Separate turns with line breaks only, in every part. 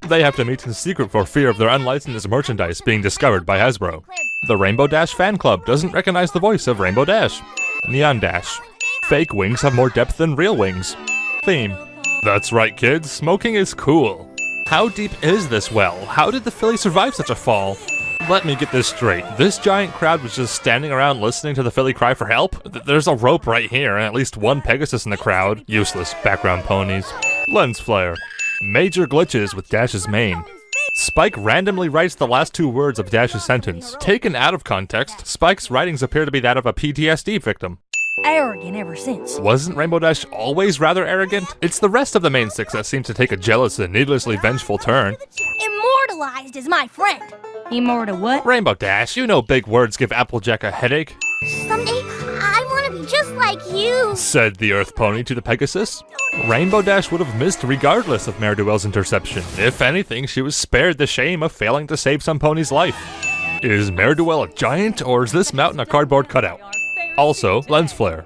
They have to meet in secret for fear of their unlicensed merchandise being discovered by Hasbro. The Rainbow Dash fan club doesn't recognize the voice of Rainbow Dash. Neon Dash. Fake wings have more depth than real wings. Theme. That's right, kids, smoking is cool. How deep is this well? How did the filly survive such a fall? Let me get this straight. This giant crowd was just standing around listening to the filly cry for help? There's a rope right here and at least one Pegasus in the crowd. Useless background ponies. Lens flare. Major glitches with Dash's mane. Spike randomly writes the last two words of Dash's sentence. Taken out of context, Spike's writings appear to be that of a PTSD victim.
Arrogant ever since.
Wasn't Rainbow Dash always rather arrogant? It's the rest of the main six that seem to take a jealous and needlessly vengeful turn.
Immortalized as my friend. Immortal what?
Rainbow Dash, you know big words give Applejack a headache.
Someday, I want to be just like you,
said the Earth Pony to the Pegasus. Rainbow Dash would have missed regardless of Mare Do Well's interception. If anything, she was spared the shame of failing to save some pony's life. Is Mare Do Well a giant, or is this mountain a cardboard cutout? Also, lens flare.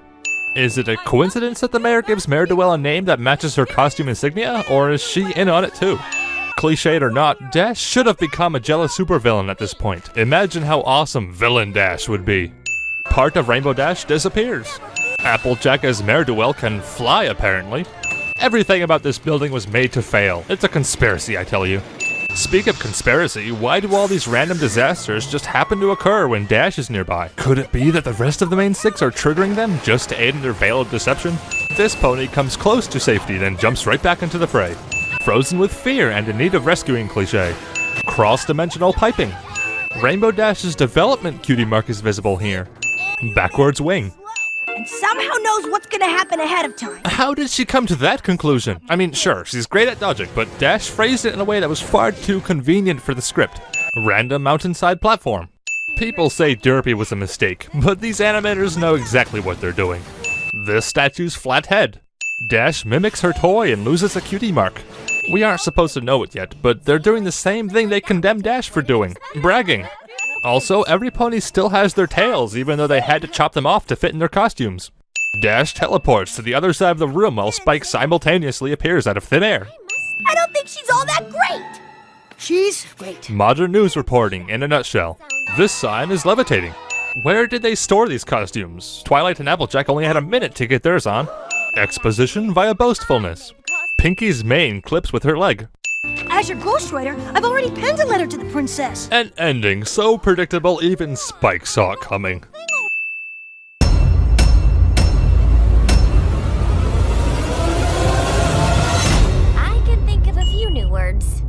Is it a coincidence that the mayor gives Mare Do Well a name that matches her costume insignia, or is she in on it too? Cliched or not, Dash should have become a jealous supervillain at this point. Imagine how awesome Villain Dash would be. Part of Rainbow Dash disappears. Applejack as Mare Do Well can fly, apparently. Everything about this building was made to fail. It's a conspiracy, I tell you. Speak of conspiracy, why do all these random disasters just happen to occur when Dash is nearby? Could it be that the rest of the main six are triggering them just to aid in their veil of deception? This pony comes close to safety, then jumps right back into the fray. Frozen with fear and in need of rescuing cliche. Cross-dimensional piping. Rainbow Dash's development cutie mark is visible here. Backwards wing.
And somehow knows what's gonna happen ahead of time.
How did she come to that conclusion? I mean, sure, she's great at dodging, but Dash phrased it in a way that was far too convenient for the script. Random mountainside platform. People say Derpy was a mistake, but these animators know exactly what they're doing. This statue's flat head. Dash mimics her toy and loses a cutie mark. We aren't supposed to know it yet, but they're doing the same thing they condemned Dash for doing, bragging. Also, every pony still has their tails, even though they had to chop them off to fit in their costumes. Dash teleports to the other side of the room while Spike simultaneously appears out of thin air.
I don't think she's all that great. She's great.
Modern news reporting in a nutshell. This sign is levitating. Where did they store these costumes? Twilight and Applejack only had a minute to get theirs on. Exposition via boastfulness. Pinky's mane clips with her leg.
As your ghostwriter, I've already penned a letter to the princess.
An ending so predictable even Spike saw it coming.
I can think of a few new words.